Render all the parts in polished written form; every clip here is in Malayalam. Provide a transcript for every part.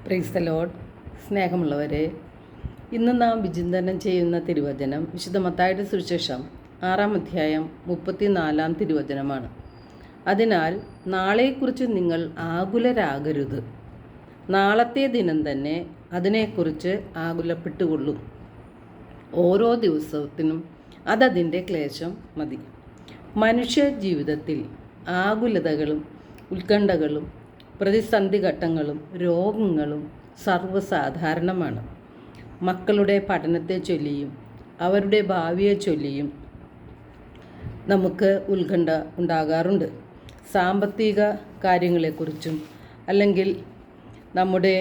Praise the Lord. സ്നേഹമുള്ളവരെ, ഇന്ന് നാം വിചിന്തനം ചെയ്യുന്ന തിരുവചനം വിശുദ്ധ മത്തായിയുടെ സുവിശേഷം 6-ാം അധ്യായം 34-ാം തിരുവചനമാണ്. അതിനാൽ നാളെക്കുറിച്ച് നിങ്ങൾ ആകുലരാകരുത്. നാളത്തെ ദിനം തന്നെ അതിനെക്കുറിച്ച് ആകുലപ്പെട്ടുകൊള്ളും. ഓരോ ദിവസത്തിനും അതതിൻ്റെ ക്ലേശം മതി. മനുഷ്യ ജീവിതത്തിൽ ആകുലതകളും ഉത്കണ്ഠകളും പ്രതിസന്ധി ഘട്ടങ്ങളും രോഗങ്ങളും സർവ്വസാധാരണമാണ്. മക്കളുടെ പഠനത്തെ ചൊല്ലിയും അവരുടെ ഭാവിയെ ചൊല്ലിയും നമുക്ക് ഉത്കണ്ഠ ഉണ്ടാകാറുണ്ട്. സാമ്പത്തിക കാര്യങ്ങളെക്കുറിച്ചും അല്ലെങ്കിൽ നമ്മുടെ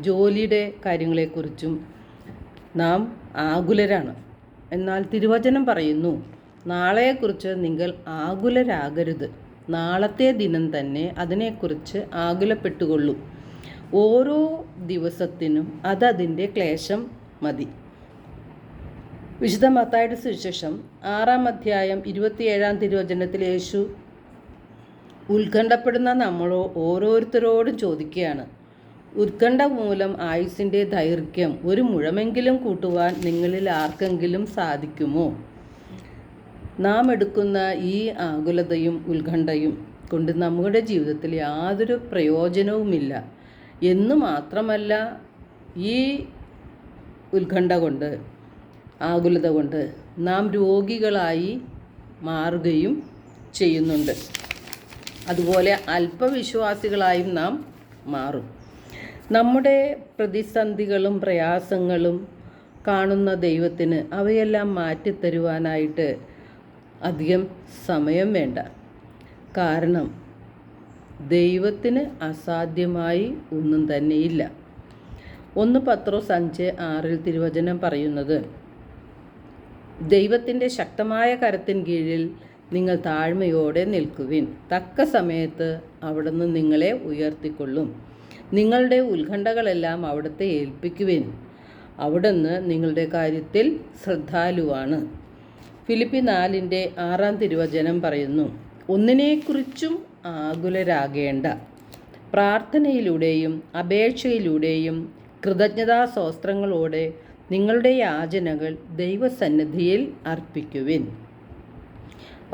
ജോലിയുടെ കാര്യങ്ങളെക്കുറിച്ചും നാം ആകുലരാണ്. എന്നാൽ തിരുവചനം പറയുന്നു, നാളെക്കുറിച്ച് നിങ്ങൾ ആകുലരാകരുത്. നാളത്തെ ദിനം തന്നെ അതിനെക്കുറിച്ച് ആകുലപ്പെട്ടുകൊള്ളൂ. ഓരോ ദിവസത്തിനും അതതിൻ്റെ ക്ലേശം മതി. വിശുദ്ധ മത്തായിയുടെ സുവിശേഷം 6-ാം അധ്യായം 27-ാം തിരുവചനത്തിൽ യേശു ഉത്കണ്ഠപ്പെടുന്ന നമ്മളോ ഓരോരുത്തരോടും ചോദിക്കുകയാണ്, ഉത്കണ്ഠ മൂലം ആയുസ്സിൻ്റെ ദൈർഘ്യം ഒരു മുഴമെങ്കിലും കൂട്ടുവാൻ നിങ്ങളിൽ ആർക്കെങ്കിലും സാധിക്കുമോ? നാം എടുക്കുന്ന ഈ ആകുലതയും ഉത്കണ്ഠയും കൊണ്ട് നമ്മുടെ ജീവിതത്തിൽ യാതൊരു പ്രയോജനവുമില്ല എന്നു മാത്രമല്ല, ഈ ഉത്കണ്ഠ കൊണ്ട് ആകുലത കൊണ്ട് നാം രോഗികളായി മാറുകയും ചെയ്യുന്നുണ്ട്. അതുപോലെ അല്പവിശ്വാസികളായും നാം മാറും. നമ്മുടെ പ്രതിസന്ധികളും പ്രയാസങ്ങളും കാണുന്ന ദൈവത്തിന് അവയെല്ലാം മാറ്റിത്തരുവാനായിട്ട് അധികം സമയം വേണ്ട. കാരണം ദൈവത്തിന് അസാധ്യമായി ഒന്നും തന്നെയില്ല. 1 പത്രോസ് 5:6 തിരുവചനം പറയുന്നത്, ദൈവത്തിൻ്റെ ശക്തമായ കരത്തിൻ കീഴിൽ നിങ്ങൾ താഴ്മയോടെ നിൽക്കുവിൻ. തക്ക സമയത്ത് അവിടുന്ന് നിങ്ങളെ ഉയർത്തിക്കൊള്ളും. നിങ്ങളുടെ ഉത്കണ്ഠകളെല്ലാം അവിടുത്തെ ഏൽപ്പിക്കുവിൻ. അവിടുന്ന് നിങ്ങളുടെ കാര്യത്തിൽ ശ്രദ്ധാലുവാണ്. ഫിലിപ്പി 4:6 തിരുവചനം പറയുന്നു, ഒന്നിനെക്കുറിച്ചും ആകുലരാകേണ്ട. പ്രാർത്ഥനയിലൂടെയും അപേക്ഷയിലൂടെയും കൃതജ്ഞതാസ്തോത്രങ്ങളോടെ നിങ്ങളുടെ യാചനകൾ ദൈവസന്നിധിയിൽ അർപ്പിക്കുവിൻ.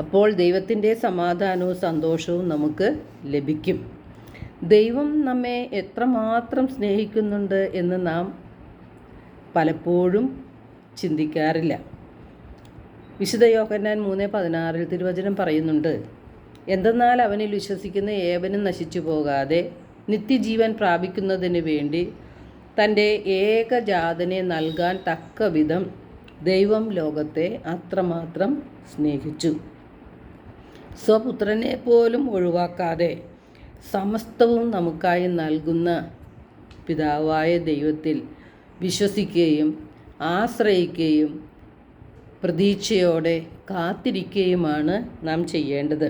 അപ്പോൾ ദൈവത്തിൻ്റെ സമാധാനവും സന്തോഷവും നമുക്ക് ലഭിക്കും. ദൈവം നമ്മെ എത്രമാത്രം സ്നേഹിക്കുന്നുണ്ട് എന്ന് നാം പലപ്പോഴും ചിന്തിക്കാറില്ല. വിശുദ്ധ യോഹന്നാൻ 3:16 തിരുവചനം പറയുന്നുണ്ട്, എന്തെന്നാൽ അവനിൽ വിശ്വസിക്കുന്ന ഏവനും നശിച്ചു പോകാതെ നിത്യജീവൻ പ്രാപിക്കുന്നതിന് വേണ്ടി തൻ്റെ ഏകജാതനെ നൽകാൻ തക്കവിധം ദൈവം ലോകത്തെ അത്രമാത്രം സ്നേഹിച്ചു. സ്വപുത്രനെ പോലും ഒഴിവാക്കാതെ സമസ്തവും നമുക്കായി നൽകുന്ന പിതാവായ ദൈവത്തിൽ വിശ്വസിക്കുകയും ആശ്രയിക്കുകയും പ്രതീക്ഷയോടെ കാത്തിരിക്കുകയുമാണ് നാം ചെയ്യേണ്ടത്.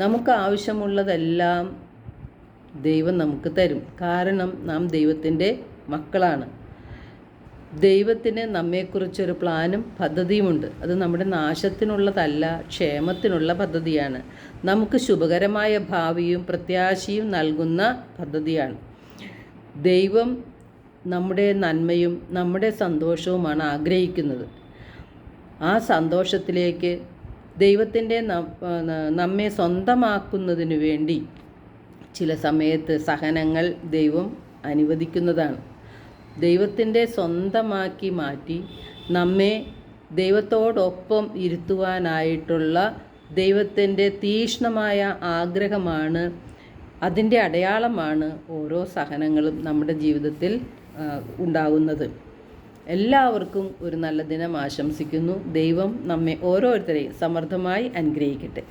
നമുക്ക് ആവശ്യമുള്ളതെല്ലാം ദൈവം നമുക്ക് തരും. കാരണം നാം ദൈവത്തിൻ്റെ മക്കളാണ്. ദൈവത്തിന് നമ്മെക്കുറിച്ചൊരു പ്ലാനും പദ്ധതിയുമുണ്ട്. അത് നമ്മുടെ നാശത്തിനുള്ളതല്ല, ക്ഷേമത്തിനുള്ള പദ്ധതിയാണ്. നമുക്ക് ശുഭകരമായ ഭാവിയും പ്രത്യാശയും നൽകുന്ന പദ്ധതിയാണ്. ദൈവം നമ്മുടെ നന്മയും നമ്മുടെ സന്തോഷവുമാണ് ആഗ്രഹിക്കുന്നത്. ആ സന്തോഷത്തിലേക്ക് ദൈവത്തിൻ്റെ നമ്മെ സ്വന്തമാക്കുന്നതിനു വേണ്ടി ചില സമയത്ത് സഹനങ്ങൾ ദൈവം അനുവദിക്കുന്നതാണ്. ദൈവത്തിൻ്റെ സ്വന്തമാക്കി മാറ്റി നമ്മെ ദൈവത്തോടൊപ്പം ഇരുത്തുവാനായിട്ടുള്ള ദൈവത്തിൻ്റെ തീക്ഷ്ണമായ ആഗ്രഹമാണ്, അതിൻ്റെ അടയാളമാണ് ഓരോ സഹനങ്ങളും നമ്മുടെ ജീവിതത്തിൽ ഉണ്ടാകുന്നത്. എല്ലാവർക്കും ഒരു നല്ല ദിനം ആശംസിക്കുന്നു. ദൈവം നമ്മെ ഓരോരുത്തരെയും സമൃദ്ധമായി അനുഗ്രഹിക്കട്ടെ.